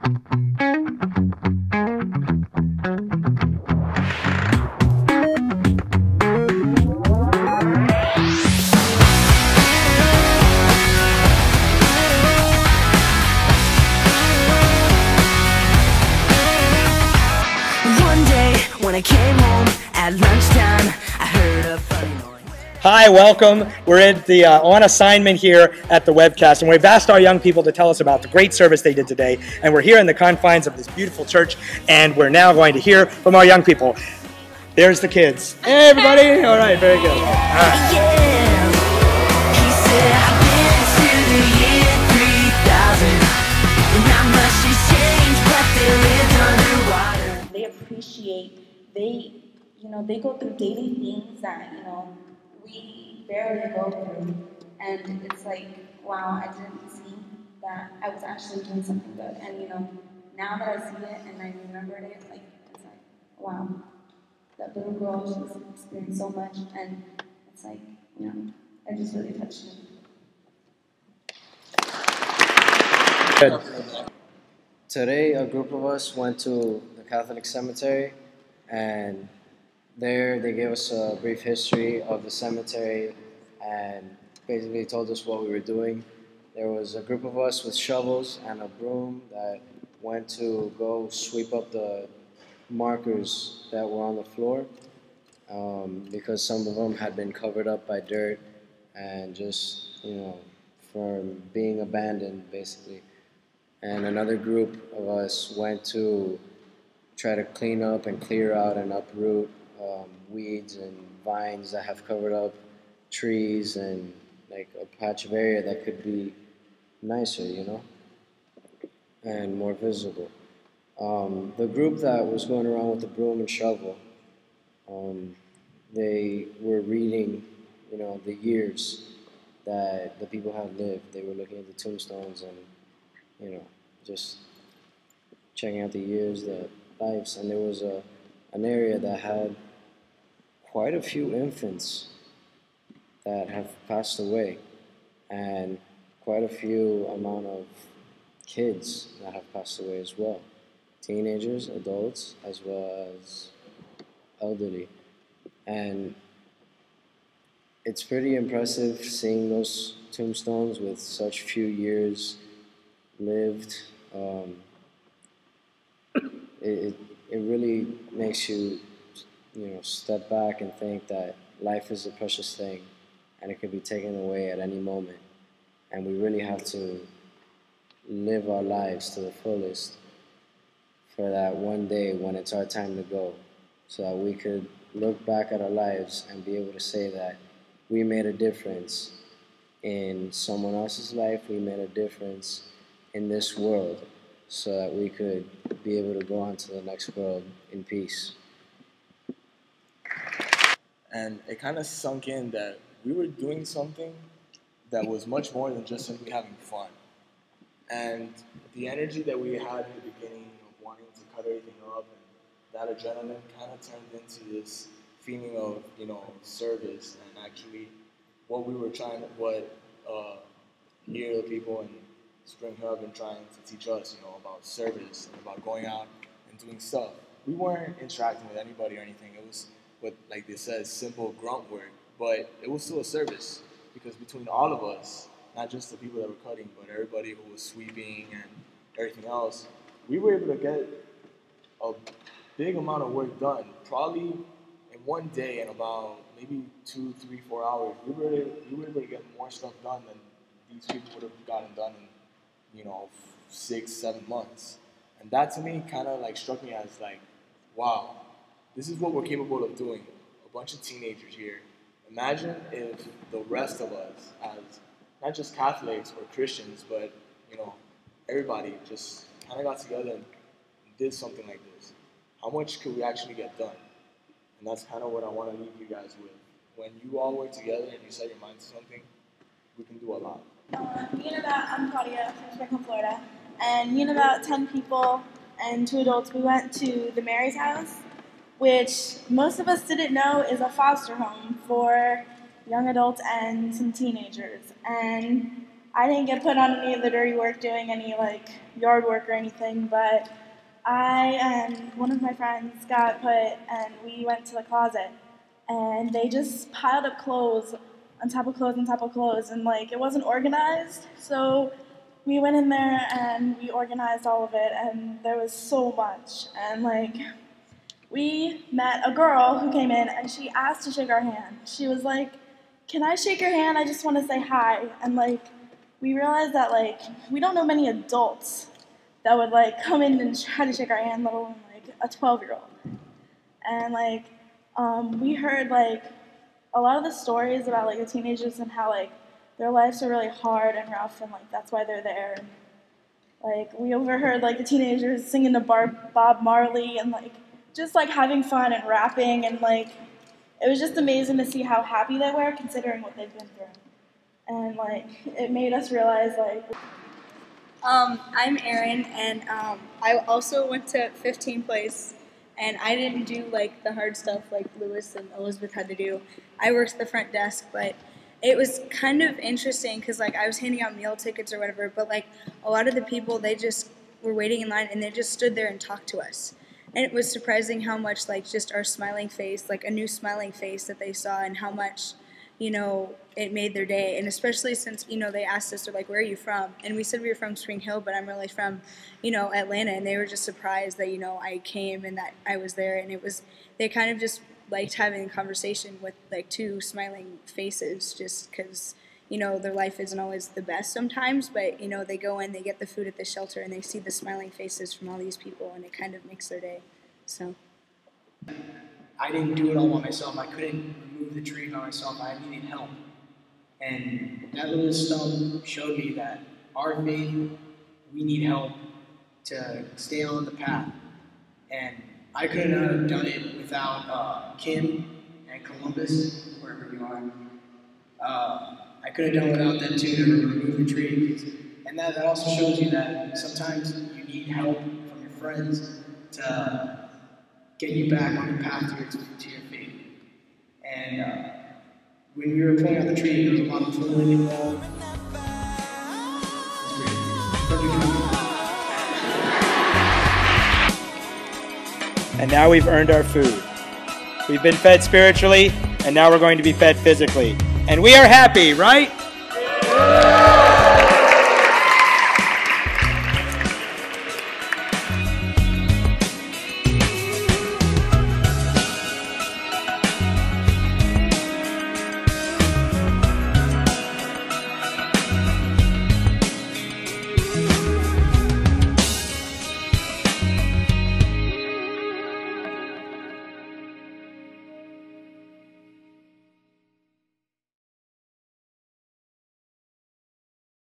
When I came home at lunchtime, I heard a funny noise. Hi, welcome. We're at the on assignment here at the webcast, and we've asked our young people to tell us about the great service they did today. And we're here in the confines of this beautiful church, and we're now going to hear from our young people. There's the kids. Hey, everybody. All right, very good. All right. Yeah, he said I've been to the year 3000, and not much has changed, but they lived underwater. They appreciate, they go through daily things that, we barely go through. And it's like, wow, I didn't see that I was actually doing something good. And, now that I see it and I remembered it, it's like, wow, that little girl, she's experienced so much. And it's like, I just really touched me. Good. Today, a group of us went to the Catholic cemetery, and there they gave us a brief history of the cemetery and basically told us what we were doing. There was a group of us with shovels and a broom that went to go sweep up the markers that were on the floor because some of them had been covered up by dirt and just, from being abandoned, basically. And another group of us went to try to clean up and clear out and uproot weeds and vines that have covered up trees and like a patch of area that could be nicer, and more visible. The group that was going around with the broom and shovel, they were reading, the years that the people had lived. They were looking at the tombstones and, just checking out the years, the lives, and there was an area that had quite a few infants that have passed away, and quite a few amount of kids that have passed away as well. Teenagers, adults, as well as elderly. And it's pretty impressive seeing those tombstones with such few years lived. It really makes you, step back and think that life is a precious thing and it could be taken away at any moment. And we really have to live our lives to the fullest for that one day when it's our time to go, so that we could look back at our lives and be able to say that we made a difference in someone else's life, we made a difference in this world, so that we could be able to go on to the next world in peace. And it kind of sunk in that we were doing something that was much more than just simply having fun. And the energy that we had in the beginning of wanting to cut everything up, and that adrenaline kind of turned into this feeling of, service, and actually what we were trying to, here the people in Spring Hill have been trying to teach us, about service and about going out and doing stuff. We weren't interacting with anybody or anything. It was what, like they said, simple grunt work, but it was still a service, because between all of us, not just the people that were cutting, but everybody who was sweeping and everything else, we were able to get a big amount of work done. Probably in one day, in about maybe 2, 3, 4 hours, we were able to get more stuff done than these people would have gotten done in 6, 7 months. And that to me kind of struck me as wow, this is what we're capable of doing. A bunch of teenagers here. Imagine if the rest of us, as not just Catholics or Christians, but everybody just kind of got together and did something like this. How much could we actually get done? And that's kind of what I want to leave you guys with. When you all work together and you set your mind to something, we can do a lot. I'm Claudia from Spring Hill, Florida, and me and about 10 people and 2 adults, we went to the Mary's house, which most of us didn't know is a foster home for young adults and some teenagers. And I didn't get put on any of the dirty work doing any like yard work or anything, but I and one of my friends got put, and we went to the closet, and they just piled up clothes on top of clothes on top of clothes, and like it wasn't organized. So we went in there and we organized all of it, and there was so much. And like we met a girl who came in, and she asked to shake our hand. She was like, "Can I shake your hand? I just want to say hi." And like we realized that like we don't know many adults that would like come in and try to shake our hand, let alone like a 12-year-old. And like we heard like a lot of the stories about like the teenagers and how like their lives are really hard and rough, and like that's why they're there. And like we overheard like the teenagers singing to Bob Marley and like just like having fun and rapping, and like it was just amazing to see how happy they were considering what they've been through. And like it made us realize like I'm Erin, and I also went to 15th place, and I didn't do like the hard stuff like Lewis and Elizabeth had to do. I worked the front desk, but it was kind of interesting because like I was handing out meal tickets or whatever, but like a lot of the people, they just were waiting in line and they just stood there and talked to us. And it was surprising how much like just our smiling face, like a new smiling face that they saw, and how much, you know, it made their day. And especially since, you know, they asked us, they're like, "Where are you from?" And we said we were from Spring Hill, but I'm really from, you know, Atlanta. And they were just surprised that, you know, I came and that I was there. And it was, they kind of just liked having a conversation with like two smiling faces, just because, you know, their life isn't always the best sometimes, but, you know, they go in, they get the food at the shelter, and they see the smiling faces from all these people, and it kind of makes their day. So I didn't do it all by myself. I couldn't remove the tree by myself. I needed help. And that little stump showed me that our faith, we need help to stay on the path. And I couldn't have done it without Kim and Columbus, wherever you are. I could have done it without them too to remove the tree. And that also shows you that sometimes you need help from your friends to get you back on the path to your faith. And when we were pulling out the tree, there was a lot of pulling involved. And now we've earned our food. We've been fed spiritually, and now we're going to be fed physically. And we are happy, right?